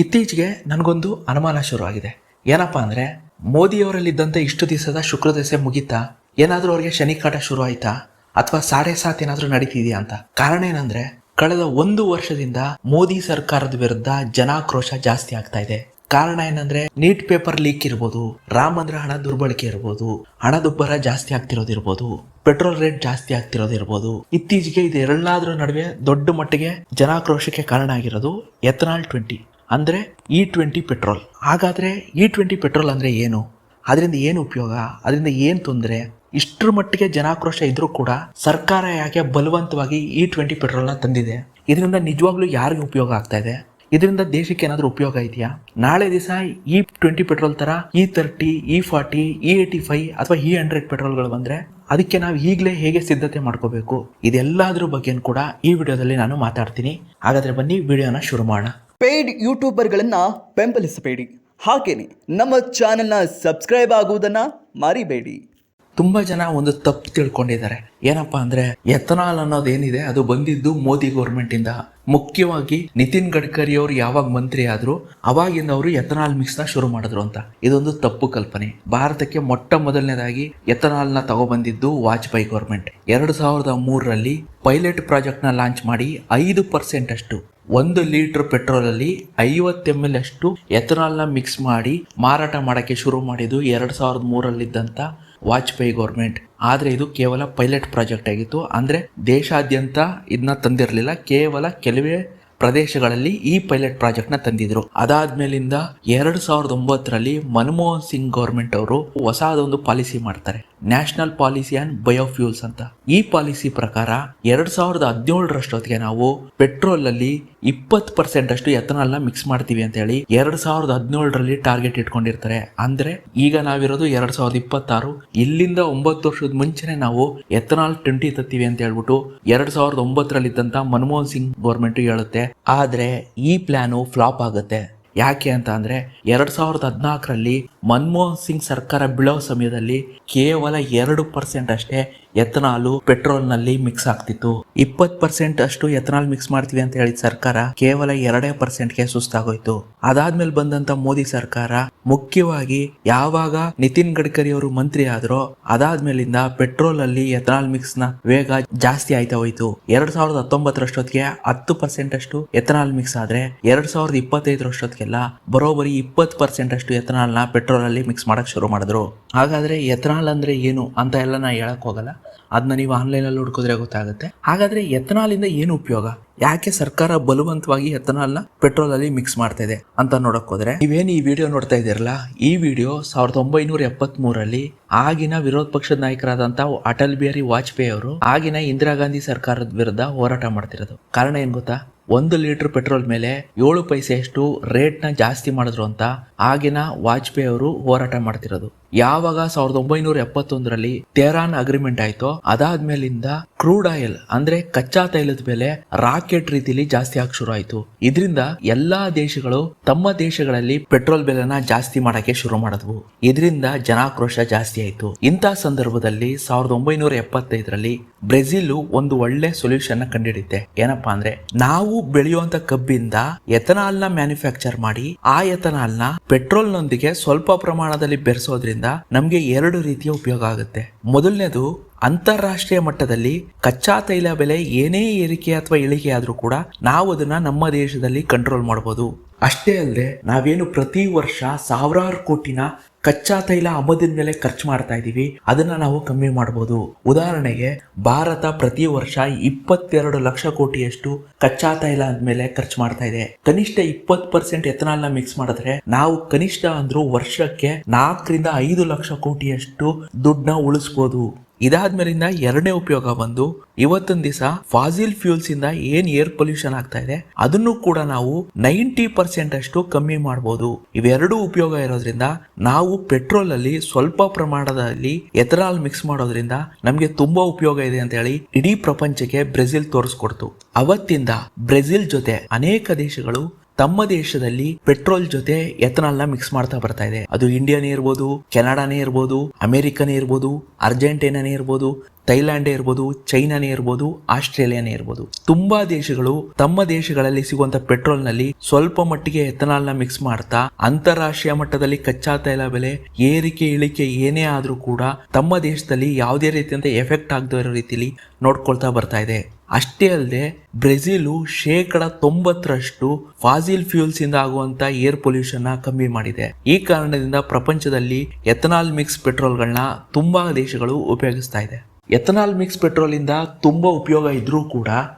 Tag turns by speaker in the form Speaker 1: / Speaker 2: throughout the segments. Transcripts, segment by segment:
Speaker 1: ಇತ್ತೀಚೆಗೆ ನನಗೊಂದು ಅನುಮಾನ ಶುರುವಾಗಿದೆ. ಏನಪ್ಪಾ ಅಂದ್ರೆ, ಮೋದಿಯವರಲ್ಲಿದ್ದಂತೆ ಇಷ್ಟು ದಿವಸದ ಶುಕ್ರದಶೆ ಮುಗಿತಾ, ಏನಾದ್ರೂ ಅವ್ರಿಗೆ ಶನಿಕಾಟ ಶುರು ಆಯ್ತಾ, ಅಥವಾ 7.5 ಏನಾದ್ರೂ ನಡೀತಿದ್ಯಾ ಅಂತ. ಕಾರಣ ಏನಂದ್ರೆ, ಕಳೆದ 1 ವರ್ಷದಿಂದ ಮೋದಿ ಸರ್ಕಾರದ ವಿರುದ್ಧ ಜನಾಕ್ರೋಶ ಜಾಸ್ತಿ ಆಗ್ತಾ ಇದೆ. ಕಾರಣ ಏನಂದ್ರೆ, ನೀಟ್ ಪೇಪರ್ ಲೀಕ್ ಇರ್ಬೋದು, ರಾಮ ಮಂದಿರ ಹಣ ದುರ್ಬಳಕೆ ಇರ್ಬೋದು, ಹಣದುಬ್ಬರ ಜಾಸ್ತಿ ಆಗ್ತಿರೋದಿರ್ಬೋದು, ಪೆಟ್ರೋಲ್ ರೇಟ್ ಜಾಸ್ತಿ ಆಗ್ತಿರೋದಿರ್ಬೋದು. ಇತ್ತೀಚೆಗೆ ಇದೆಲ್ಲದರ ನಡುವೆ ದೊಡ್ಡ ಮಟ್ಟಿಗೆ ಜನಾಕ್ರೋಶಕ್ಕೆ ಕಾರಣ ಆಗಿರೋದು ಎಥನಾಲ್ 20 ಅಂದ್ರೆ E20 ಪೆಟ್ರೋಲ್. ಹಾಗಾದ್ರೆ E20 ಪೆಟ್ರೋಲ್ ಅಂದ್ರೆ ಏನು, ಅದರಿಂದ ಏನು ಉಪಯೋಗ, ಅದರಿಂದ ಏನು ತೊಂದರೆ, ಇಷ್ಟರ ಮಟ್ಟಿಗೆ ಜನಾಕ್ರೋಶ ಇದ್ರೂ ಕೂಡ ಸರ್ಕಾರ ಯಾಕೆ ಬಲವಂತವಾಗಿ E20 ಪೆಟ್ರೋಲ್ನ ತಂದಿದೆ? ಇದರಿಂದ ನಿಜವಾಗ್ಲೂ ಯಾರಿಗೆ ಉಪಯೋಗ ಆಗ್ತಾ ಇದೆ? ಇದರಿಂದ ದೇಶಕ್ಕೆ ಏನಾದರೂ ಉಪಯೋಗ ಇದೆಯಾ? ನಾಳೆ ದಿವಸ E20 ಪೆಟ್ರೋಲ್ ತರ E30, E40, E85 ಅಥವಾ E100 ಪೆಟ್ರೋಲ್ಗಳು ಬಂದ್ರೆ ಅದಕ್ಕೆ ನಾವು ಈಗಲೇ ಹೇಗೆ ಸಿದ್ಧತೆ ಮಾಡ್ಕೋಬೇಕು, ಇದೆಲ್ಲದ್ರ ಬಗ್ಗೆ ಕೂಡ ಈ ವಿಡಿಯೋದಲ್ಲಿ ನಾನು ಮಾತಾಡ್ತೀನಿ. ಹಾಗಾದ್ರೆ ಬನ್ನಿ ವಿಡಿಯೋನ ಶುರು ಮಾಡೋಣ.
Speaker 2: ಪೇಯ್ಡ್ ಯೂಟ್ಯೂಬರ್ಗಳನ್ನ ಬೆಂಬಲಿಸಬೇಡಿ, ಹಾಗೇನೆ ನಮ್ಮ ಚಾನೆಲ್ನ ಸಬ್ಸ್ಕ್ರೈಬ್ ಆಗುವುದನ್ನ ಮರಿಬೇಡಿ.
Speaker 1: ತುಂಬಾ ಜನ ಒಂದು ತಪ್ಪು ತಿಳ್ಕೊಂಡಿದ್ದಾರೆ. ಏನಪ್ಪಾ ಅಂದ್ರೆ, ಎಥನಾಲ್ ಅನ್ನೋದೇನಿದೆ ಅದು ಬಂದಿದ್ದು ಮೋದಿ ಗೌರ್ಮೆಂಟ್ ಇಂದ. ಮುಖ್ಯವಾಗಿ ನಿತಿನ್ ಗಡ್ಕರಿ ಅವರು ಯಾವಾಗ ಮಂತ್ರಿ ಆದ್ರು ಅವಾಗಿಂದ ಅವರು ಎಥನಾಲ್ ಮಿಕ್ಸ್ ನ ಶುರು ಮಾಡಿದ್ರು ಅಂತ. ಇದೊಂದು ತಪ್ಪು ಕಲ್ಪನೆ. ಭಾರತಕ್ಕೆ ಮೊಟ್ಟ ಮೊದಲನೇದಾಗಿ ಎಥನಾಲ್ ನ ತಗೊಬಂದಿದ್ದು ವಾಜಪೇಯಿ ಗೌರ್ಮೆಂಟ್. 2003ರಲ್ಲಿ ಪೈಲಟ್ ಪ್ರಾಜೆಕ್ಟ್ ನ ಲಾಂಚ್ ಮಾಡಿ 5% ಅಷ್ಟು 1 ಲೀಟರ್ ಪೆಟ್ರೋಲ್ ಅಲ್ಲಿ 50 ml ಅಷ್ಟು ಎಥನಾಲ್ ನ ಮಿಕ್ಸ್ ಮಾಡಿ ಮಾರಾಟ ಮಾಡಕ್ಕೆ ಶುರು ಮಾಡಿದ್ದು 2003ರಲ್ಲಿದ್ದಂತ ವಾಜಪೇಯಿ ಗೌರ್ಮೆಂಟ್. ಆದ್ರೆ ಇದು ಕೇವಲ ಪೈಲಟ್ ಪ್ರಾಜೆಕ್ಟ್ ಆಗಿತ್ತು. ಅಂದ್ರೆ ದೇಶಾದ್ಯಂತ ಇದನ್ನ ತಂದಿರಲಿಲ್ಲ, ಕೇವಲ ಕೆಲವೇ ಪ್ರದೇಶಗಳಲ್ಲಿ ಈ ಪೈಲಟ್ ಪ್ರಾಜೆಕ್ಟ್ ನ ತಂದಿದ್ರು. ಅದಾದ್ಮೇಲಿಂದ 2009ರಲ್ಲಿ ಮನಮೋಹನ್ ಸಿಂಗ್ ಗೌರ್ಮೆಂಟ್ ಅವರು ಹೊಸದೊಂದು ಪಾಲಿಸಿ ಮಾಡ್ತಾರೆ, ನ್ಯಾಷನಲ್ ಪಾಲಿಸಿ ಆನ್ ಬಯೋಫ್ಯೂಲ್ಸ್ ಅಂತ. ಈ ಪಾಲಿಸಿ ಪ್ರಕಾರ 2017ರಷ್ಟೊತ್ತಿಗೆ ನಾವು ಪೆಟ್ರೋಲ್ ಅಲ್ಲಿ 20% ಅಷ್ಟು ಎಥನಾಲ್ ನ ಮಿಕ್ಸ್ ಮಾಡ್ತೀವಿ ಅಂತ ಹೇಳಿ 2017ರಲ್ಲಿ ಟಾರ್ಗೆಟ್ ಇಟ್ಕೊಂಡಿರ್ತಾರೆ. ಅಂದ್ರೆ ಈಗ ನಾವಿರೋದು 2026. ಇಲ್ಲಿಂದ 9 ವರ್ಷದ ಮುಂಚೆನೆ ನಾವು ಎಥನಾಲ್ 20 ತತ್ತೀವಿ ಅಂತ ಹೇಳ್ಬಿಟ್ಟು 2009ರಲ್ಲಿ ಇದ್ದಂತ ಮನಮೋಹನ್ ಸಿಂಗ್ ಗೌರ್ಮೆಂಟ್ ಹೇಳುತ್ತೆ. ಆದ್ರೆ ಈ ಪ್ಲಾನು ಫ್ಲಾಪ್ ಆಗುತ್ತೆ. ಯಾಕೆ ಅಂತ ಅಂದ್ರೆ, 2014ರಲ್ಲಿ ಮನಮೋಹನ್ ಸಿಂಗ್ ಸರ್ಕಾರ ಬೀಳೋ ಸಮಯದಲ್ಲಿ ಕೇವಲ 2% ಅಷ್ಟೇ ಎಥನಾಲು ಪೆಟ್ರೋಲ್ ನಲ್ಲಿ ಮಿಕ್ಸ್ ಆಗ್ತಿತ್ತು. 20% ಅಷ್ಟು ಎಥನಾಲ್ ಮಿಕ್ಸ್ ಮಾಡ್ತೀವಿ ಅಂತ ಹೇಳಿದ ಸರ್ಕಾರ ಕೇವಲ 2%ಗೆ ಸುಸ್ತಾಗೋಯ್ತು. ಅದಾದ್ಮೇಲೆ ಬಂದಂತ ಮೋದಿ ಸರ್ಕಾರ ಮುಖ್ಯವಾಗಿ ಯಾವಾಗ ನಿತಿನ್ ಗಡ್ಕರಿ ಅವರು ಮಂತ್ರಿ ಆದ್ರೋ ಅದಾದ್ಮೇಲಿಂದ ಪೆಟ್ರೋಲ್ ಅಲ್ಲಿ ಎಥನಾಲ್ ಮಿಕ್ಸ್ ನ ವೇಗ ಜಾಸ್ತಿ ಆಯ್ತಾ ಹೋಯ್ತು. 2019ರಷ್ಟೊತ್ತಿಗೆ 10% ಅಷ್ಟು ಎಥನಾಲ್ ಮಿಕ್ಸ್ ಆದ್ರೆ 2025ರಷ್ಟೊತ್ತಿಗೆಲ್ಲ ಬರೋಬರಿ 20% ಅಷ್ಟು ಎಥನಾಲ್ ನ ಪೆಟ್ರೋಲ್ ಅಲ್ಲಿ ಮಿಕ್ಸ್ ಮಾಡಕ್ ಶುರು ಮಾಡಿದ್ರು. ಹಾಗಾದ್ರೆ ಎಥನಾಲ್ ಅಂದ್ರೆ ಏನು ಅಂತ ಎಲ್ಲ ನಾ ಹೇಳಕ್ ಹೋಗಲ್ಲ, ಅದನ್ನ ನೀವು ಆನ್ಲೈನ್ ಅಲ್ಲಿ ಹುಡುಕಿದ್ರೆ ಗೊತ್ತಾಗುತ್ತೆ. ಹಾಗಾದ್ರೆ ಎಥನಾಲ್ ಇಂದ ಏನು ಉಪಯೋಗ, ಯಾಕೆ ಸರ್ಕಾರ ಬಲವಂತವಾಗಿ ಎಥನಾಲ್ ನ ಪೆಟ್ರೋಲ್ ಅಲ್ಲಿ ಮಿಕ್ಸ್ ಮಾಡ್ತಾ ಇದೆ ಅಂತ ನೋಡಕ್ ಹೋದ್ರೆ, ನೀವೇನು ಈ ವಿಡಿಯೋ ನೋಡ್ತಾ ಇದ್ದೀರಲ್ಲ, ಈ ವಿಡಿಯೋ 1973ರಲ್ಲಿ ಆಗಿನ ವಿರೋಧ ಪಕ್ಷದ ನಾಯಕರಾದಂತ ಅಟಲ್ ಬಿಹಾರಿ ವಾಜಪೇಯಿ ಅವರು ಆಗಿನ ಇಂದಿರಾ ಗಾಂಧಿ ಸರ್ಕಾರದ ವಿರುದ್ಧ ಹೋರಾಟ ಮಾಡ್ತಿರೋದು. ಕಾರಣ ಏನ್ ಗೊತ್ತಾ? 1 ಲೀಟರ್ ಪೆಟ್ರೋಲ್ ಮೇಲೆ 7 ಪೈಸೆಯಷ್ಟು ರೇಟ್ ನ ಜಾಸ್ತಿ ಮಾಡಿದ್ರು ಅಂತ ಆಗಿನ ವಾಜಪೇಯಿ ಅವರು ಹೋರಾಟ ಮಾಡ್ತಿರೋದು. ಯಾವಾಗ 1971ರಲ್ಲಿ ತೆಹರಾನ್ ಅಗ್ರಿಮೆಂಟ್ ಆಯ್ತೋ ಅದಾದ್ಮೇಲಿಂದ ಕ್ರೂಡ್ ಆಯಿಲ್ ಅಂದ್ರೆ ಕಚ್ಚಾ ತೈಲದ ಬೆಲೆ ರಾಕೆಟ್ ರೀತಿಲಿ ಜಾಸ್ತಿ ಆಗ ಶುರು ಆಯ್ತು. ಇದರಿಂದ ಎಲ್ಲಾ ದೇಶಗಳು ತಮ್ಮ ದೇಶಗಳಲ್ಲಿ ಪೆಟ್ರೋಲ್ ಬೆಲೆನ ಜಾಸ್ತಿ ಮಾಡಕ್ಕೆ ಶುರು ಮಾಡಿದ್ವು. ಇದರಿಂದ ಜನಾಕ್ರೋಶ ಜಾಸ್ತಿ ಆಯ್ತು. ಇಂಥ ಸಂದರ್ಭದಲ್ಲಿ 1975ರಲ್ಲಿ ಬ್ರೆಜಿಲ್ ಒಂದು ಒಳ್ಳೆ ಸೊಲ್ಯೂಷನ್ ನ ಕಂಡುಹಿಡಿಯುತ್ತೆ. ಏನಪ್ಪಾ ಅಂದ್ರೆ, ನಾವು ಬೆಳೆಯುವಂತ ಕಬ್ಬಿಂದ ಎಥನಾಲ್ ನ ಮ್ಯಾನುಫ್ಯಾಕ್ಚರ್ ಮಾಡಿ ಆ ಎಥನಾಲ್ ನ ಪೆಟ್ರೋಲ್ ನೊಂದಿಗೆ ಸ್ವಲ್ಪ ಪ್ರಮಾಣದಲ್ಲಿ ಬೆರೆಸೋದ್ರಿಂದ ನಮ್ಗೆ 2 ರೀತಿಯ ಉಪಯೋಗ ಆಗುತ್ತೆ. ಮೊದಲನೇದು, ಅಂತಾರಾಷ್ಟ್ರೀಯ ಮಟ್ಟದಲ್ಲಿ ಕಚ್ಚಾ ತೈಲ ಬೆಲೆ ಏನೇ ಏರಿಕೆ ಅಥವಾ ಇಳಿಕೆ ಆದ್ರೂ ಕೂಡ ನಾವು ಅದನ್ನ ನಮ್ಮ ದೇಶದಲ್ಲಿ ಕಂಟ್ರೋಲ್ ಮಾಡಬಹುದು. ಅಷ್ಟೇ ಅಲ್ಲದೆ ನಾವೇನು ಪ್ರತಿ ವರ್ಷ ಸಾವಿರಾರು ಕೋಟಿನ ಕಚ್ಚಾ ತೈಲ ಆಮದಿನ ಮೇಲೆ ಖರ್ಚು ಮಾಡ್ತಾ ಇದೀವಿ, ಅದನ್ನ ನಾವು ಕಮ್ಮಿ ಮಾಡಬಹುದು. ಉದಾಹರಣೆಗೆ ಭಾರತ ಪ್ರತಿ ವರ್ಷ 22 ಲಕ್ಷ ಕೋಟಿಯಷ್ಟು ಕಚ್ಚಾ ತೈಲ ಮೇಲೆ ಖರ್ಚು ಮಾಡ್ತಾ ಇದೆ. ಕನಿಷ್ಠ 20% ಎಥನಾಲ್ ನ ಮಿಕ್ಸ್ ಮಾಡಿದ್ರೆ ನಾವು ಕನಿಷ್ಠ ಅಂದ್ರೂ ವರ್ಷಕ್ಕೆ 4ರಿಂದ 5 ಲಕ್ಷ ಕೋಟಿಯಷ್ಟು ದುಡ್ಡನ್ನ ಉಳಿಸಬಹುದು. ಇದಾದ್ಮೇಲಿಂದ 2ನೇ ಉಪಯೋಗ ಬಂದು, ಇವತ್ತಿನ ದಿವಸ ಫಾಸಿಲ್ ಫ್ಯೂಲ್ಸ್ ಇಂದ ಏನ್ ಏರ್ ಪೊಲ್ಯೂಷನ್ ಆಗ್ತಾ ಇದೆ ಅದನ್ನು ಕೂಡ ನಾವು 90% ಅಷ್ಟು ಕಮ್ಮಿ ಮಾಡಬಹುದು. ಇವೆರಡೂ ಉಪಯೋಗ ಇರೋದ್ರಿಂದ ನಾವು ಪೆಟ್ರೋಲ್ ಅಲ್ಲಿ ಸ್ವಲ್ಪ ಪ್ರಮಾಣದಲ್ಲಿ ಎಥನಾಲ್ ಮಿಕ್ಸ್ ಮಾಡೋದ್ರಿಂದ ನಮ್ಗೆ ತುಂಬಾ ಉಪಯೋಗ ಇದೆ ಅಂತ ಹೇಳಿ ಇಡೀ ಪ್ರಪಂಚಕ್ಕೆ ಬ್ರೆಜಿಲ್ ತೋರಿಸ್ಕೊಡ್ತು. ಅವತ್ತಿಂದ ಬ್ರೆಜಿಲ್ ಜೊತೆ ಅನೇಕ ದೇಶಗಳು ತಮ್ಮ ದೇಶದಲ್ಲಿ ಪೆಟ್ರೋಲ್ ಜೊತೆ ಎಥನಾಲ್ ನ ಮಿಕ್ಸ್ ಮಾಡ್ತಾ ಬರ್ತಾ ಇದೆ. ಅದು ಇಂಡಿಯಾನೇ ಇರ್ಬೋದು, ಕೆನಡಾನೇ ಇರ್ಬೋದು, ಅಮೆರಿಕನೇ ಇರ್ಬೋದು, ಅರ್ಜೆಂಟೈನಾನೇ ಇರ್ಬೋದು, ಥೈಲ್ಯಾಂಡೇ ಇರ್ಬೋದು, ಚೈನಾನೇ ಇರ್ಬೋದು, ಆಸ್ಟ್ರೇಲಿಯಾನೇ ಇರ್ಬೋದು. ತುಂಬಾ ದೇಶಗಳು ತಮ್ಮ ದೇಶಗಳಲ್ಲಿ ಸಿಗುವಂತ ಪೆಟ್ರೋಲ್ ನಲ್ಲಿ ಸ್ವಲ್ಪ ಮಟ್ಟಿಗೆ ಎಥನಾಲ್ ನ ಮಿಕ್ಸ್ ಮಾಡ್ತಾ ಅಂತಾರಾಷ್ಟ್ರೀಯ ಮಟ್ಟದಲ್ಲಿ ಕಚ್ಚಾ ತೈಲ ಬೆಲೆ ಏರಿಕೆ ಇಳಿಕೆ ಏನೇ ಆದ್ರೂ ಕೂಡ ತಮ್ಮ ದೇಶದಲ್ಲಿ ಯಾವುದೇ ರೀತಿಯಂತ ಎಫೆಕ್ಟ್ ಆಗದೇ ಇರೋ ರೀತಿಯಲ್ಲಿ ನೋಡ್ಕೊಳ್ತಾ ಬರ್ತಾ ಇದೆ. ಅಷ್ಟೇ ಅಲ್ಲದೆ ಬ್ರೆಜಿಲು 90% ಫಾಸಿಲ್ ಫ್ಯೂಲ್ಸ್ ಇಂದ ಆಗುವಂತ ಏರ್ ಪೊಲ್ಯೂಷನ್ ಕಮ್ಮಿ ಮಾಡಿದೆ. ಈ ಕಾರಣದಿಂದ ಪ್ರಪಂಚದಲ್ಲಿ ಎಥನಾಲ್ ಮಿಕ್ಸ್ ಪೆಟ್ರೋಲ್ಗಳನ್ನ ತುಂಬಾ ದೇಶಗಳು ಉಪಯೋಗಿಸ್ತಾ ಇದೆ. ಎಥನಾಲ್ ಮಿಕ್ಸ್ ಪೆಟ್ರೋಲ್ ಇಂದ ತುಂಬಾ ಉಪಯೋಗ ಇದ್ರೂ ಕೂಡ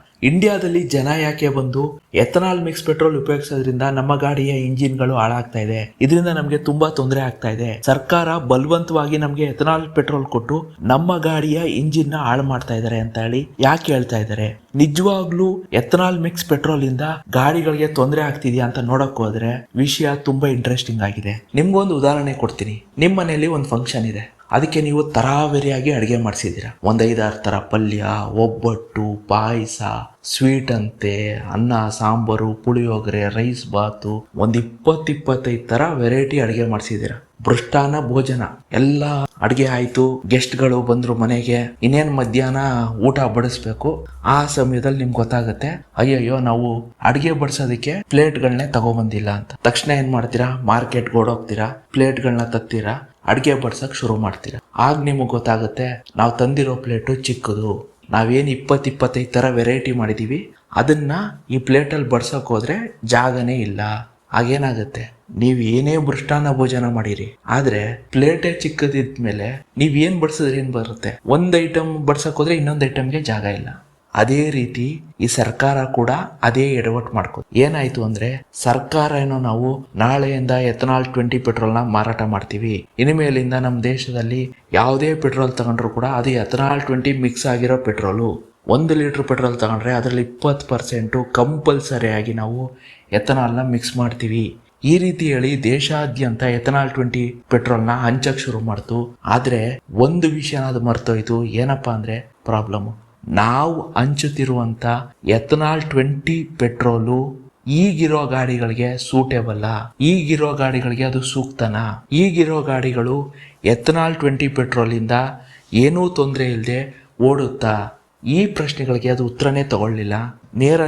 Speaker 1: ಇಂಡಿಯಾದಲ್ಲಿ ಜನ ಯಾಕೆ ಬಂದು ಎಥನಾಲ್ ಮಿಕ್ಸ್ ಪೆಟ್ರೋಲ್ ಉಪಯೋಗಿಸೋದ್ರಿಂದ ನಮ್ಮ ಗಾಡಿಯ ಇಂಜಿನ್ಗಳು ಹಾಳಾಗ್ತಾ ಇದೆ, ಇದರಿಂದ ನಮಗೆ ತುಂಬಾ ತೊಂದರೆ ಆಗ್ತಾ ಇದೆ, ಸರ್ಕಾರ ಬಲವಂತವಾಗಿ ನಮಗೆ ಎಥನಾಲ್ ಪೆಟ್ರೋಲ್ ಕೊಟ್ಟು ನಮ್ಮ ಗಾಡಿಯ ಇಂಜಿನ್ ನ ಹಾಳು ಮಾಡ್ತಾ ಇದ್ದಾರೆ ಅಂತ ಹೇಳಿ ಯಾಕೆ ಹೇಳ್ತಾ ಇದ್ದಾರೆ? ನಿಜವಾಗ್ಲೂ ಎಥನಾಲ್ ಮಿಕ್ಸ್ ಪೆಟ್ರೋಲ್ ಇಂದ ಗಾಡಿಗಳಿಗೆ ತೊಂದರೆ ಆಗ್ತಿದ್ಯಾ ಅಂತ ನೋಡಕ್ ಹೋದ್ರೆ ವಿಷಯ ತುಂಬಾ ಇಂಟ್ರೆಸ್ಟಿಂಗ್ ಆಗಿದೆ. ನಿಮ್ಗೊಂದು ಉದಾಹರಣೆ ಕೊಡ್ತೀನಿ. ನಿಮ್ಮ ಮನೆಯಲ್ಲಿ ಒಂದು ಫಂಕ್ಷನ್ ಇದೆ, ಅದಕ್ಕೆ ನೀವು ತರಾವರಿಯಾಗಿ ಅಡುಗೆ ಮಾಡಿಸಿದ್ದೀರಾ. 5-6 ಥರ ಪಲ್ಯ, ಒಬ್ಬಟ್ಟು, ಪಾಯಸ, ಸ್ವೀಟ್ ಅಂತೆ, ಅನ್ನ, ಸಾಂಬಾರು, ಪುಳಿಯೋಗರೆ, ರೈಸ್ ಬಾತು, 20-25 ಥರ ವೆರೈಟಿ ಅಡುಗೆ ಮಾಡಿಸಿದ್ದೀರಾ. ಮೃಷ್ಟಾನ್ನ ಭೋಜನ ಎಲ್ಲ ಅಡುಗೆ ಆಯ್ತು, ಗೆಸ್ಟ್ಗಳು ಬಂದ್ರು ಮನೆಗೆ, ಇನ್ನೇನು ಮಧ್ಯಾಹ್ನ ಊಟ ಬಡಿಸ್ಬೇಕು. ಆ ಸಮಯದಲ್ಲಿ ನಿಮ್ಗೆ ಗೊತ್ತಾಗುತ್ತೆ, ಅಯ್ಯಯ್ಯೋ ನಾವು ಅಡುಗೆ ಬಡಿಸೋದಕ್ಕೆ ಪ್ಲೇಟ್ಗಳನ್ನೇ ತಗೊಬಂದಿಲ್ಲ ಅಂತ. ತಕ್ಷಣ ಏನ್ ಮಾಡ್ತೀರಾ? ಮಾರ್ಕೆಟ್ಗೆ ಓಡೋಗ್ತೀರಾ, ಪ್ಲೇಟ್ಗಳನ್ನ ತತ್ತೀರಾ, ಅಡುಗೆ ಬಡ್ಸಕ್ ಶುರು ಮಾಡ್ತೀರಾ. ಆಗ ನಿಮಗೆ ಗೊತ್ತಾಗುತ್ತೆ ನಾವು ತಂದಿರೋ ಪ್ಲೇಟು ಚಿಕ್ಕದು, ನಾವೇನು 20-25 ಥರ ವೆರೈಟಿ ಮಾಡಿದೀವಿ ಅದನ್ನ ಈ ಪ್ಲೇಟಲ್ಲಿ ಬಡ್ಸಕ್ ಹೋದ್ರೆ ಜಾಗನೇ ಇಲ್ಲ. ಆಗೇನಾಗುತ್ತೆ? ನೀವು ಏನೇ ಮೃಷ್ಟಾನ್ನ ಭೋಜನ ಮಾಡಿರಿ, ಆದ್ರೆ ಪ್ಲೇಟೇ ಚಿಕ್ಕದಿದ್ಮೇಲೆ ನೀವ್ ಏನ್ ಬಡ್ಸಿದ್ರೆ ಏನ್ ಬರುತ್ತೆ? ಒಂದು ಐಟಮ್ ಬಡ್ಸಕ್ ಹೋದ್ರೆ ಇನ್ನೊಂದು ಐಟಮ್ಗೆ ಜಾಗ ಇಲ್ಲ. ಅದೇ ರೀತಿ ಈ ಸರ್ಕಾರ ಕೂಡ ಅದೇ ಎಡವಟ್ಟು ಮಾಡ್ಕೋ. ಏನಾಯ್ತು ಅಂದ್ರೆ ಸರ್ಕಾರ ಏನೋ ನಾವು ನಾಳೆಯಿಂದ ಎಥನಾಲ್ 20 ಪೆಟ್ರೋಲ್ನ ಮಾರಾಟ ಮಾಡ್ತೀವಿ, ಇನ್ಮೇಲಿಂದ ನಮ್ಮ ದೇಶದಲ್ಲಿ ಯಾವುದೇ ಪೆಟ್ರೋಲ್ ತಗೊಂಡ್ರು ಕೂಡ ಅದು ಎಥನಾಲ್ 20 ಮಿಕ್ಸ್ ಆಗಿರೋ ಪೆಟ್ರೋಲು. 1 ಲೀಟರ್ ಪೆಟ್ರೋಲ್ ತಗೊಂಡ್ರೆ ಅದರಲ್ಲಿ 20% ಕಂಪಲ್ಸರಿಯಾಗಿ ನಾವು ಎಥನಾಲ್ನ ಮಿಕ್ಸ್ ಮಾಡ್ತೀವಿ. ಈ ರೀತಿ ಹೇಳಿ ದೇಶಾದ್ಯಂತ ಎಥನಾಲ್ 20 ಪೆಟ್ರೋಲ್ನ ಹಂಚಕ್ ಶುರು ಮಾಡ್ತು. ಆದ್ರೆ ಒಂದು ವಿಷಯ ಅದು ಮರ್ತೋಯ್ತು. ಏನಪ್ಪಾ ಅಂದ್ರೆ ಪ್ರಾಬ್ಲಮ್, ನಾವು ಹಂಚುತ್ತಿರುವಂತ ಎಥನಾಲ್ 20 ಪೆಟ್ರೋಲು ಈಗಿರೋ ಗಾಡಿಗಳಿಗೆ ಸೂಟೇಬಲ್, ಈಗಿರೋ ಗಾಡಿಗಳಿಗೆ ಅದು ಸೂಕ್ತನಾ? ಈಗಿರೋ ಗಾಡಿಗಳು ಎಥನಾಲ್ 20 ಪೆಟ್ರೋಲ್ ಇಂದ ಏನೂ ತೊಂದರೆ ಇಲ್ಲದೆ ಓಡುತ್ತಾ? ಈ ಪ್ರಶ್ನೆಗಳಿಗೆ ಅದು ಉತ್ತರನೇ ತಗೊಳ್ಳಿಲ್ಲ.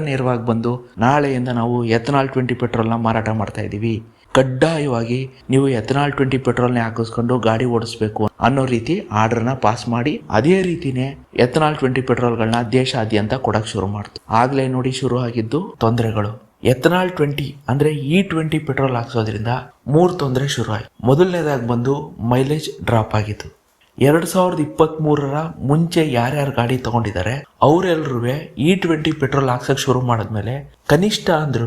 Speaker 1: ನೇರವಾಗಿ ಬಂದು ನಾಳೆಯಿಂದ ನಾವು ಎಥನಾಲ್ 20 ಪೆಟ್ರೋಲ್ನ ಮಾರಾಟ ಮಾಡ್ತಾ ಇದ್ದೀವಿ, ಕಡ್ಡಾಯವಾಗಿ ನೀವು ಎಥನಾಲ್ 20 ಪೆಟ್ರೋಲ್ನೇ ಹಾಕಿಸ್ಕೊಂಡು ಗಾಡಿ ಓಡಿಸ್ಬೇಕು ಅನ್ನೋ ರೀತಿ ಆರ್ಡರ್ನ ಪಾಸ್ ಮಾಡಿ ಅದೇ ರೀತಿನೇ ಎಥನಾಲ್ 20 ಪೆಟ್ರೋಲ್ಗಳನ್ನ ದೇಶಾದ್ಯಂತ ಕೊಡಕ್ ಶುರು ಮಾಡ್ತು. ಆಗ್ಲೇ ನೋಡಿ ಶುರು ಆಗಿದ್ದು ತೊಂದರೆಗಳು. ಎಥನಾಲ್ 20 ಅಂದ್ರೆ E20 ಪೆಟ್ರೋಲ್ ಹಾಕ್ಸೋದ್ರಿಂದ 3 ತೊಂದರೆ ಶುರು ಆಯ್ತು. ಮೊದಲನೇದಾಗಿ ಬಂದು ಮೈಲೇಜ್ ಡ್ರಾಪ್ ಆಗಿತ್ತು. 2023 ಮುಂಚೆ ಯಾರ್ಯಾರು ಗಾಡಿ ತಗೊಂಡಿದ್ದಾರೆ ಅವರೆಲ್ಲರೂ E20 ಪೆಟ್ರೋಲ್ ಹಾಕ್ಸಕ್ ಶುರು ಮಾಡಿದ್ಮೇಲೆ ಕನಿಷ್ಠ ಅಂದ್ರೂ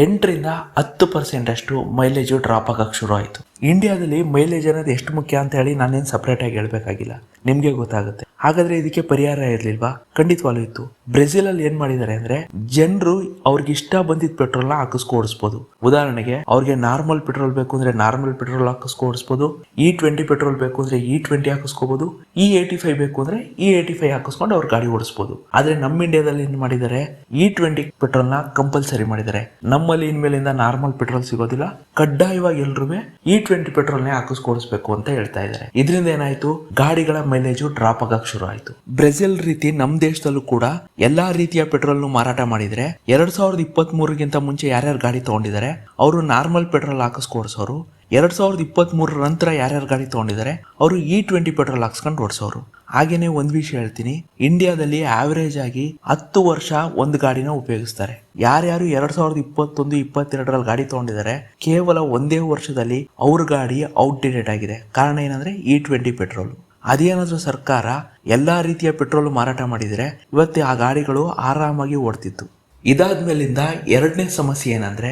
Speaker 1: 8-10% ಅಷ್ಟು ಮೈಲೇಜ್ ಡ್ರಾಪ್ ಆಗಕ್ ಶುರು ಆಯ್ತು. ಇಂಡಿಯಾದಲ್ಲಿ ಮೈಲೇಜ್ ಅನ್ನೋದು ಎಷ್ಟು ಮುಖ್ಯ ಅಂತ ಹೇಳಿ ನಾನೇನು ಸಪರೇಟ್ ಆಗಿ ಹೇಳ್ಬೇಕಾಗಿಲ್ಲ, ನಿಮ್ಗೆ ಗೊತ್ತಾಗುತ್ತೆ. ಹಾಗಾದ್ರೆ ಇದಕ್ಕೆ ಪರಿಹಾರ ಇರ್ಲಿಲ್ವಾ? ಖಂಡಿತವಾಗ್ಲೂ ಇತ್ತು. ಬ್ರೆಜಿಲ್ ಅಲ್ಲಿ ಏನ್ ಮಾಡಿದ್ದಾರೆ ಅಂದ್ರೆ ಜನರು ಅವ್ರಿಗೆ ಇಷ್ಟ ಬಂದಿದ್ದ ಪೆಟ್ರೋಲ್ ನ ಹಾಕಿಸ್ಕೊ ಓಡಿಸ್ಬೋದು. ಉದಾಹರಣೆಗೆ ಅವ್ರಿಗೆ ನಾರ್ಮಲ್ ಪೆಟ್ರೋಲ್ ಬೇಕು ಅಂದ್ರೆ ನಾರ್ಮಲ್ ಪೆಟ್ರೋಲ್ ಹಾಕಿಸ್ಕೊ ಓಡಿಸ್ಬೋದು, E20 ಪೆಟ್ರೋಲ್ ಬೇಕು ಅಂದ್ರೆ E20 ಹಾಕಿಸ್ಕೋಬಹುದು, E85 ಬೇಕು ಅಂದ್ರೆ E85 ಹಾಕಿಸ್ಕೊಂಡು ಅವ್ರ ಗಾಡಿ ಓಡಿಸ್ಬೋದು. ಆದ್ರೆ ನಮ್ಮ ಇಂಡಿಯಾದಲ್ಲಿ ಏನ್ ಮಾಡಿದ್ದಾರೆ, E20 ಪೆಟ್ರೋಲ್ ನ ಕಂಪಲ್ಸರಿ ಮಾಡಿದ್ದಾರೆ. ನಮ್ಮಲ್ಲಿ ಇನ್ಮೇಲಿಂದ ನಾರ್ಮಲ್ ಪೆಟ್ರೋಲ್ ಸಿಗೋದಿಲ್ಲ, ಕಡ್ಡಾಯವಾಗಿ ಎಲ್ರೂ E20 ಪೆಟ್ರೋಲ್ನೇ ಹಾಕಿಸ್ಕೊಡಿಸ್ಬೇಕು ಅಂತ ಹೇಳ್ತಾ ಇದ್ದಾರೆ. ಇದರಿಂದ ಏನಾಯ್ತು, ಗಾಡಿಗಳ ಮೈಲೇಜ್ ಡ್ರಾಪ್ ಆಗಕ್ ಶುರು ಆಯ್ತು. ಬ್ರೆಜಿಲ್ ರೀತಿ ನಮ್ ದೇಶದಲ್ಲೂ ಕೂಡ ಎಲ್ಲಾ ರೀತಿಯ ಪೆಟ್ರೋಲ್ ಮಾರಾಟ ಮಾಡಿದ್ರೆ 2023ಗಿಂತ ಮುಂಚೆ ಯಾರ್ಯಾರು ಗಾಡಿ ತಗೊಂಡಿದ್ದಾರೆ ಅವರು ನಾರ್ಮಲ್ ಪೆಟ್ರೋಲ್ ಹಾಕಿಸ್ಕೊಡ್ಸೋರು, 2023 ನಂತರ ಯಾರ್ಯಾರು ಗಾಡಿ ತಗೊಂಡಿದ್ದಾರೆ ಅವರು E20 ಪೆಟ್ರೋಲ್ ಹಾಕ್ಸ್ಕೊಂಡು ಓಡಿಸೋರು. ಹಾಗೇನೆ ಒಂದ್ ವಿಷಯ ಹೇಳ್ತೀನಿ, ಇಂಡಿಯಾದಲ್ಲಿ ಆವರೇಜ್ ಆಗಿ 10 ವರ್ಷ ಒಂದು ಗಾಡಿನ ಉಪಯೋಗಿಸ್ತಾರೆ. ಯಾರ್ಯಾರು 2021-22 ಗಾಡಿ ತಗೊಂಡಿದ್ದಾರೆ ಕೇವಲ ಒಂದೇ ವರ್ಷದಲ್ಲಿ ಅವ್ರ ಗಾಡಿ ಔಟ್ಡೇಟೆಡ್ ಆಗಿದೆ. ಕಾರಣ ಏನಂದ್ರೆ E20 ಪೆಟ್ರೋಲ್. ಅದೇನಾದ್ರೂ ಸರ್ಕಾರ ಎಲ್ಲಾ ರೀತಿಯ ಪೆಟ್ರೋಲ್ ಮಾರಾಟ ಮಾಡಿದ್ರೆ ಇವತ್ತು ಆ ಗಾಡಿಗಳು ಆರಾಮಾಗಿ ಓಡ್ತಿತ್ತು. ಇದಾದ್ಮೇಲಿಂದ ಎರಡನೇ ಸಮಸ್ಯೆ ಏನಂದ್ರೆ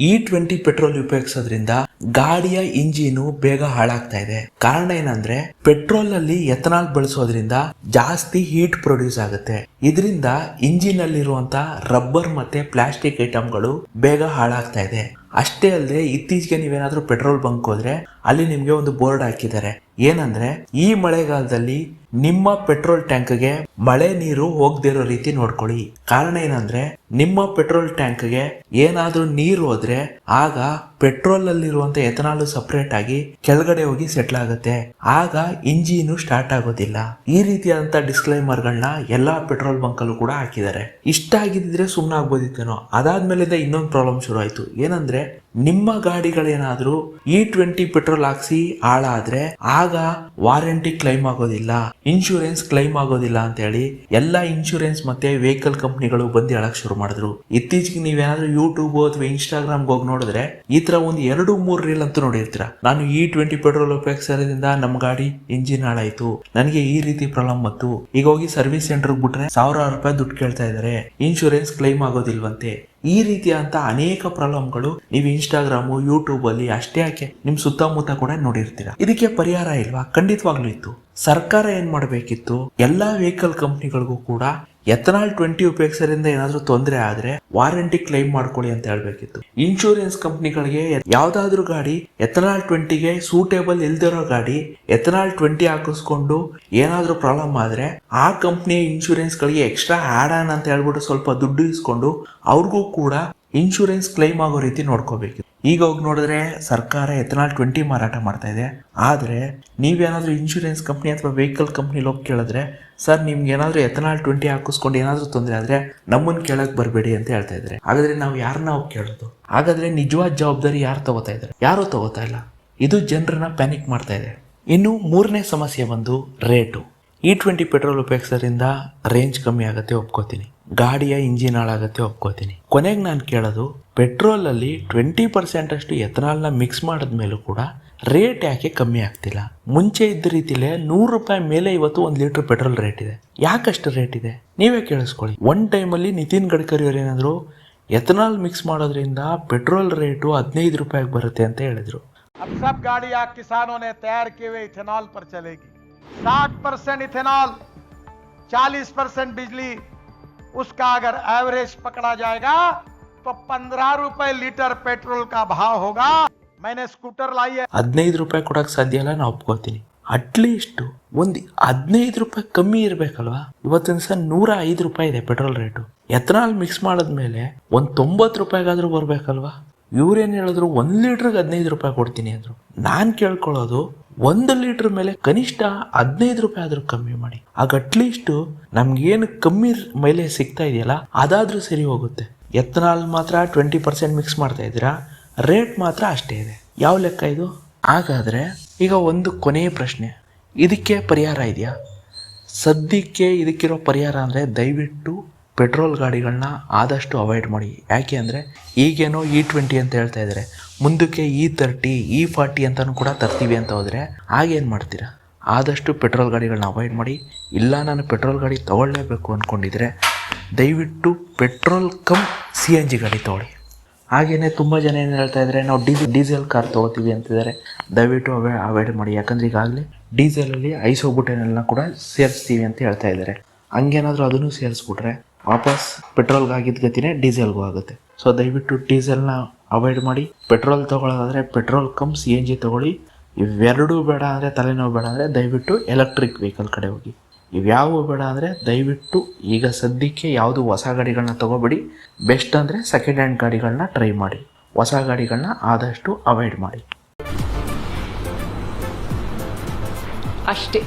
Speaker 1: E20 ಪೆಟ್ರೋಲ್ ಉಪಯೋಗಿಸೋದ್ರಿಂದ ಗಾಡಿಯ ಇಂಜಿನು ಬೇಗ ಹಾಳಾಗ್ತಾ ಇದೆ. ಕಾರಣ ಏನಂದ್ರೆ ಪೆಟ್ರೋಲ್ ನಲ್ಲಿ ಎಥನಾಲ್ ಬಳಸೋದ್ರಿಂದ ಜಾಸ್ತಿ ಹೀಟ್ ಪ್ರೊಡ್ಯೂಸ್ ಆಗುತ್ತೆ. ಇದರಿಂದ ಇಂಜಿನ್ ಅಲ್ಲಿರುವಂತ ರಬ್ಬರ್ ಮತ್ತೆ ಪ್ಲಾಸ್ಟಿಕ್ ಐಟಮ್ಗಳು ಬೇಗ ಹಾಳಾಗ್ತಾ ಇದೆ. ಅಷ್ಟೇ ಅಲ್ಲದೆ ಇತ್ತೀಚೆಗೆ ನೀವೇನಾದ್ರೂ ಪೆಟ್ರೋಲ್ ಬಂಕ್ ಹೋದ್ರೆ ಅಲ್ಲಿ ನಿಮ್ಗೆ ಒಂದು ಬೋರ್ಡ್ ಹಾಕಿದ್ದಾರೆ, ಏನಂದ್ರೆ ಈ ಮಳೆಗಾಲದಲ್ಲಿ ನಿಮ್ಮ ಪೆಟ್ರೋಲ್ ಟ್ಯಾಂಕ್ಗೆ ಮಳೆ ನೀರು ಹೋಗದಿರೋ ರೀತಿ ನೋಡ್ಕೊಳ್ಳಿ. ಕಾರಣ ಏನಂದ್ರೆ ನಿಮ್ಮ ಪೆಟ್ರೋಲ್ ಟ್ಯಾಂಕ್ಗೆ ಏನಾದ್ರೂ ನೀರು ಹೋದ್ರೆ ಆಗ ಪೆಟ್ರೋಲ್ ಅಲ್ಲಿರುವಂತ ಎಥನಾಲ್ ಸಪರೇಟ್ ಆಗಿ ಕೆಳಗಡೆ ಹೋಗಿ ಸೆಟ್ಲ್ ಆಗುತ್ತೆ, ಆಗ ಇಂಜಿನ್ ಸ್ಟಾರ್ಟ್ ಆಗೋದಿಲ್ಲ. ಈ ರೀತಿಯಾದಂತ ಡಿಸ್ಕ್ಲೈಮರ್ ಗಳನ್ನ ಎಲ್ಲಾ ಪೆಟ್ರೋಲ್ ಬಂಕ್ ಅಲ್ಲೂ ಕೂಡ ಹಾಕಿದ್ದಾರೆ. ಇಷ್ಟ ಆಗಿದ್ರೆ ಸುಮ್ನೆ ಆಗ್ಬೋದಿತ್ತೇನೋ. ಅದಾದ್ಮೇಲಿಂದ ಇನ್ನೊಂದು ಪ್ರಾಬ್ಲಮ್ ಶುರು ಆಯ್ತು. ಏನಂದ್ರೆ ನಿಮ್ಮ ಗಾಡಿಗಳೇನಾದ್ರೂ E20 ಪೆಟ್ರೋಲ್ ಹಾಕ್ಸಿ ಹಾಳಾದ್ರೆ ಆಗ ವಾರಂಟಿ ಕ್ಲೈಮ್ ಆಗೋದಿಲ್ಲ, ಇನ್ಶೂರೆನ್ಸ್ ಕ್ಲೈಮ್ ಆಗೋದಿಲ್ಲ ಅಂತ ಹೇಳಿ ಎಲ್ಲಾ ಇನ್ಶೂರೆನ್ಸ್ ಮತ್ತೆ ವೆಹಿಕಲ್ ಕಂಪ್ನಿಗಳು ಬಂದು ಹೇಳಕ್ ಶುರು ಮಾಡಿದ್ರು. ಇತ್ತೀಚೆಗೆ ನೀವೇನಾದ್ರೂ ಯೂಟ್ಯೂಬ್ ಅಥವಾ ಇನ್ಸ್ಟಾಗ್ರಾಮ್ ಹೋಗಿ ನೋಡಿದ್ರೆ ಈ ತರ ಒಂದು 2-3 ರೀಲ್ ಅಂತೂ ನೋಡಿರ್ತೀರ. ನಾನು E20 ಪೆಟ್ರೋಲ್ ಉಪಯೋಗಿಸೋದ್ರಿಂದ ನಮ್ ಗಾಡಿ ಇಂಜಿನ್ ಹಾಳಾಯ್ತು, ನನಗೆ ಈ ರೀತಿ ಪ್ರಾಬ್ಲಮ್ ಬಂತು, ಈಗ ಹೋಗಿ ಸರ್ವಿಸ್ ಸೆಂಟರ್ ಬಿಟ್ರೆ ₹1000 ದುಡ್ಡು ಕೇಳ್ತಾ ಇದಾರೆ, ಇನ್ಶೂರೆನ್ಸ್ ಕ್ಲೈಮ್ ಆಗೋದಿಲ್ವಂತೆ. ಈ ರೀತಿಯಾದಂತ ಅನೇಕ ಪ್ರಾಬ್ಲಮ್ಗಳು ನೀವು ಇನ್ಸ್ಟಾಗ್ರಾಮ್ ಯೂಟ್ಯೂಬ್ ಅಲ್ಲಿ ಅಷ್ಟೇ ಯಾಕೆ ನಿಮ್ ಸುತ್ತಮುತ್ತ ಕೂಡ ನೋಡಿರ್ತೀರ. ಇದಕ್ಕೆ ಪರಿಹಾರ ಇಲ್ವಾ? ಖಂಡಿತವಾಗ್ಲೂ ಇತ್ತು. ಸರ್ಕಾರ ಏನ್ ಮಾಡಬೇಕಿತ್ತು, ಎಲ್ಲಾ ವೆಹಿಕಲ್ ಕಂಪ್ನಿಗಳಿಗೂ ಕೂಡ ಎಥನಾಲ್ 20 ಉಪಯೋಗಿಸೋದ್ರಿಂದ ಏನಾದ್ರೂ ತೊಂದರೆ ಆದ್ರೆ ವಾರಂಟಿ ಕ್ಲೈಮ್ ಮಾಡ್ಕೊಳ್ಳಿ ಅಂತ ಹೇಳ್ಬೇಕಿತ್ತು. ಇನ್ಶೂರೆನ್ಸ್ ಕಂಪ್ನಿಗಳಿಗೆ ಯಾವ್ದಾದ್ರು ಗಾಡಿ ಎಥನಾಲ್ 20ಗೆ ಸೂಟೇಬಲ್ ಇಲ್ದಿರೋ ಗಾಡಿ ಎಥನಾಲ್ 20 ಹಾಕಿಸ್ಕೊಂಡು ಏನಾದ್ರೂ ಪ್ರಾಬ್ಲಮ್ ಆದ್ರೆ ಆ ಕಂಪ್ನಿಯ ಇನ್ಶೂರೆನ್ಸ್ ಗಳಿಗೆ ಎಕ್ಸ್ಟ್ರಾ ಆಡ್ ಆನ್ ಅಂತ ಹೇಳ್ಬಿಟ್ಟು ಸ್ವಲ್ಪ ದುಡ್ಡು ಇಸ್ಕೊಂಡು ಅವ್ರಿಗೂ ಕೂಡ ಇನ್ಶೂರೆನ್ಸ್ ಕ್ಲೈಮ್ ಆಗೋ ರೀತಿ ನೋಡ್ಕೋಬೇಕಿತ್ತು. ಈಗ ಹೋಗಿ ನೋಡಿದ್ರೆ ಸರ್ಕಾರ ಎಥನಾಲ್ 20 ಮಾರಾಟ ಮಾಡ್ತಾ ಇದೆ. ಆದ್ರೆ ನೀವೇನಾದ್ರೂ ಇನ್ಶೂರೆನ್ಸ್ ಕಂಪ್ನಿ ಅಥವಾ ವೆಹಿಕಲ್ ಕಂಪ್ನಿಲಿ ಹೋಗಿ ಕೇಳಿದ್ರೆ, ಸರ್ ನಿಮ್ಗೆ ಏನಾದ್ರೂ ಎಥನಾಲ್ 20 ಹಾಕಿಸ್ಕೊಂಡು ಏನಾದ್ರೂ ತೊಂದರೆ ಆದ್ರೆ ನಮ್ಮನ್ನ ಕೇಳಕ್ ಬರಬೇಡಿ ಅಂತ ಹೇಳ್ತಾ ಇದ್ದಾರೆ. ಹಾಗಾದ್ರೆ ನಾವು ಯಾರನ್ನ ಹೋಗಿ ಕೇಳೋದು? ಹಾಗಾದ್ರೆ ನಿಜವಾದ ಜವಾಬ್ದಾರಿ ಯಾರು ತಗೋತಾ ಇದ್ದಾರೆ? ಯಾರು ತಗೋತಾ ಇಲ್ಲ. ಇದು ಜನರನ್ನ ಪ್ಯಾನಿಕ್ ಮಾಡ್ತಾ ಇದೆ. ಇನ್ನು ಮೂರನೇ ಸಮಸ್ಯೆ ಬಂದು ರೇಟು. E20 ಪೆಟ್ರೋಲ್ ಉಪಯೋಗಿಸೋದ್ರಿಂದ ರೇಂಜ್ ಕಮ್ಮಿ ಆಗುತ್ತೆ, ಒಪ್ಕೋತೀನಿ. ಗಾಡಿಯ ಇಂಜಿನ್ ಹಾಳಾಗುತ್ತೆ, ಒಪ್ಕೋತೀನಿ. ಕೊನೆಗೆ ನಾನು ಕೇಳೋದು, ಪೆಟ್ರೋಲ್ ಅಲ್ಲಿ 20% ಅಷ್ಟು ಎಥನಾಲ್ನ ಮಿಕ್ಸ್ ಮಾಡಿದ್ಮೇಲೂ ಕೂಡ ರೇಟ್ ಯಾಕೆ ಕಮ್ಮಿ ಆಗ್ತಿಲ್ಲ? ಮುಂಚೆ ಇದ್ದ ರೀತಿಲೇ ₹100 ಮೇಲೆ ಇವತ್ತು 1 ಲೀಟರ್ ಪೆಟ್ರೋಲ್ ರೇಟ್ ಇದೆ. ಯಾಕಷ್ಟು ರೇಟ್ ಇದೆ ನೀವೇ ಕೇಳಿಸ್ಕೊಳ್ಳಿ. ಒನ್ ಟೈಮಲ್ಲಿ ನಿತಿನ್ ಗಡ್ಕರಿ ಅವರು ಏನಾದ್ರು ಎಥನಾಲ್ ಮಿಕ್ಸ್ ಮಾಡೋದ್ರಿಂದ ಪೆಟ್ರೋಲ್ ರೇಟು ₹15 ಬರುತ್ತೆ ಅಂತ ಹೇಳಿದ್ರು.
Speaker 3: अब सब गाड़ियां किसानों ने तैयार किए हुए इथेनॉल पर चलेगी। 60% इथेनॉल, 40% बिजली, उसका अगर एवरेज पकड़ा जाएगा तो ₹15 लीटर पेट्रोल का भाव होगा। मैंने स्कूटर लाई है।
Speaker 1: ₹15 ಕೊಡಕ್ ಸಾಧ್ಯ ಇಲ್ಲ, ನಾನು ಒಪ್ಕೋತೀನಿ. ಅಟ್ಲೀಸ್ಟ್ ಒಂದು ₹15 ಕಮ್ಮಿ ಇರ್ಬೇಕಲ್ವಾ? ಇವತ್ತಿನ ದಿವಸ ₹105 ಇದೆ ಪೆಟ್ರೋಲ್ ರೇಟು. ಎಥನಾಲ್ ಮಿಕ್ಸ್ ಮಾಡಿದ್ಮೇಲೆ ಒಂದು ₹90 ಬರ್ಬೇಕಲ್ವಾ? ಇವ್ರೇನ್ ಹೇಳಿದ್ರು 1 ಲೀಟರ್ಗೆ ₹15 ಕೊಡ್ತೀನಿ ಅಂದ್ರು. ನಾನ್ ಕೇಳ್ಕೊಳ್ಳೋದು 1 ಲೀಟರ್ ಮೇಲೆ ಕನಿಷ್ಠ ₹15 ಆದ್ರೂ ಕಮ್ಮಿ ಮಾಡಿ. ಆಗ ಅಟ್ಲೀಸ್ಟ್ ನಮ್ಗೇನು ಕಮ್ಮಿ ಮೈಲೇಜ್ ಸಿಗ್ತಾ ಇದೆಯಲ್ಲ ಅದಾದ್ರೂ ಸರಿ ಹೋಗುತ್ತೆ. ಎಥನಾಲ್ ಮಾತ್ರ 20% ಮಿಕ್ಸ್ ಮಾಡ್ತಾ ಇದ್ದೀರಾ, ರೇಟ್ ಮಾತ್ರ ಅಷ್ಟೇ ಇದೆ. ಯಾವ ಲೆಕ್ಕ ಇದು? ಹಾಗಾದ್ರೆ ಈಗ ಒಂದು ಕೊನೆಯ ಪ್ರಶ್ನೆ, ಇದಕ್ಕೆ ಪರಿಹಾರ ಇದೆಯಾ? ಸದ್ಯಕ್ಕೆ ಇದಕ್ಕಿರೋ ಪರಿಹಾರ ಅಂದರೆ ದಯವಿಟ್ಟು ಪೆಟ್ರೋಲ್ ಗಾಡಿಗಳನ್ನ ಆದಷ್ಟು ಅವಾಯ್ಡ್ ಮಾಡಿ. ಯಾಕೆ ಅಂದರೆ ಈಗೇನೋ E20 ಅಂತ ಹೇಳ್ತಾ ಇದ್ದಾರೆ, ಮುಂದಕ್ಕೆ E30 E40 ಅಂತಲೂ ಕೂಡ ತರ್ತೀವಿ ಅಂತ ಹೋದರೆ ಆಗೇನು ಮಾಡ್ತೀರಾ? ಆದಷ್ಟು ಪೆಟ್ರೋಲ್ ಗಾಡಿಗಳನ್ನ ಅವಾಯ್ಡ್ ಮಾಡಿ. ಇಲ್ಲ ನಾನು ಪೆಟ್ರೋಲ್ ಗಾಡಿ ತೊಗೊಳ್ಳೇಬೇಕು ಅಂದ್ಕೊಂಡಿದ್ರೆ ದಯವಿಟ್ಟು ಪೆಟ್ರೋಲ್ ಕಮ್ CNG ಗಾಡಿ ತೊಗೊಳ್ಳಿ. ಹಾಗೆಯೇ ತುಂಬ ಜನ ಏನು ಹೇಳ್ತಾ ಇದ್ದಾರೆ, ನಾವು ಡೀಸೆಲ್ ಕಾರ್ ತೊಗೋತೀವಿ ಅಂತಿದ್ದಾರೆ. ದಯವಿಟ್ಟು ಅವಾಯ್ಡ್ ಮಾಡಿ. ಯಾಕಂದರೆ ಈಗಾಗಲೇ ಡೀಸೆಲಲ್ಲಿ ಐಸೋಬುಟೇನೆಲ್ಲ ಕೂಡ ಸೇರಿಸ್ತೀವಿ ಅಂತ ಹೇಳ್ತಾ ಇದ್ದಾರೆ. ಹಂಗೇನಾದರೂ ಅದನ್ನು ಸೇರಿಸ್ಬಿಟ್ರೆ ವಾಪಸ್ ಪೆಟ್ರೋಲ್ಗೆ ಆಗಿದ್ದ ಗತಿನೇ ಡೀಸೆಲ್ಗೂ ಆಗುತ್ತೆ. ಸೊ ದಯವಿಟ್ಟು ಡೀಸೆಲ್ನ ಅವಾಯ್ಡ್ ಮಾಡಿ. ಪೆಟ್ರೋಲ್ ತೊಗೊಳ್ಳೋದಾದರೆ ಪೆಟ್ರೋಲ್ ಕಮ್ CNG ತೊಗೊಳ್ಳಿ. ಇವೆರಡೂ ಬೇಡ ಅಂದರೆ, ತಲೆನೋವು ಬೇಡ ಅಂದರೆ ದಯವಿಟ್ಟು ಎಲೆಕ್ಟ್ರಿಕ್ ವೆಹಿಕಲ್ ಕಡೆ ಹೋಗಿ. ಇವ್ಯಾವು ಬೇಡ ಅಂದರೆ ದಯವಿಟ್ಟು ಈಗ ಸದ್ಯಕ್ಕೆ ಯಾವುದು ಹೊಸ ಗಾಡಿಗಳನ್ನ ತೊಗೋಬೇಡಿ. ಬೆಸ್ಟ್ ಅಂದರೆ ಸೆಕೆಂಡ್ ಹ್ಯಾಂಡ್ ಗಾಡಿಗಳನ್ನ ಟ್ರೈ ಮಾಡಿ. ಹೊಸ ಗಾಡಿಗಳನ್ನ ಆದಷ್ಟು ಅವಾಯ್ಡ್ ಮಾಡಿ
Speaker 4: ಅಷ್ಟೇ.